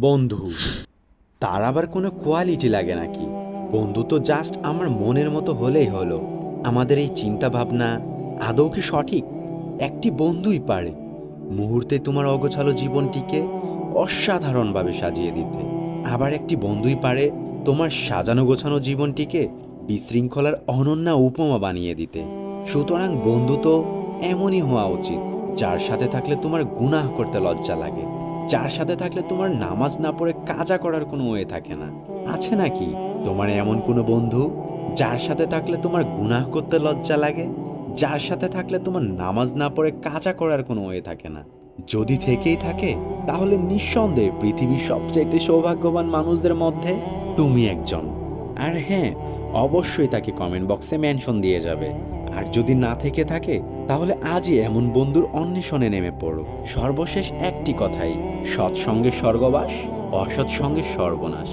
বন্ধু, তার আবার কোনো কোয়ালিটি লাগে নাকি? বন্ধু তো জাস্ট আমার মনের মতো হলেই হলো। আমাদের এই চিন্তা ভাবনা আদৌ কি সঠিক? একটি বন্ধুই পারে মুহূর্তে তোমার অগোছালো জীবনটিকে অসাধারণভাবে সাজিয়ে দিতে। আবার একটি বন্ধুই পারে তোমার সাজানো গোছানো জীবনটিকে বিশৃঙ্খলার অনন্য উপমা বানিয়ে দিতে। সুতরাং বন্ধু তো এমনই হওয়া উচিত, যার সাথে থাকলে তোমার গুনাহ করতে লজ্জা লাগে, যার সাথে থাকলে তোমার নামাজ না পড়ে কাজা করার কোনো ওয়ে থাকে না। আছে নাকি তোমার এমন কোনো বন্ধু যার সাথে থাকলে তোমার গুনাহ করতে লজ্জা লাগে, যার সাথে থাকলে তোমার নামাজ না পড়ে কাজা করার কোনো ওয়ে থাকে না? যদি থেকেই থাকে, তাহলে নিঃসন্দেহে পৃথিবীর সবচাইতে সৌভাগ্যবান মানুষদের মধ্যে তুমি একজন। আর হ্যাঁ, অবশ্যই তাকে কমেন্ট বক্সে মেনশন দিয়ে যাবে। আর যদি না থেকে থাকে, তাহলে আজই এমন বন্ধুর অন্বেষণে নেমে পড়ো। সর্বশেষ একটি কথাই, সৎসঙ্গে স্বর্গবাস, অসৎ সঙ্গে সর্বনাশ।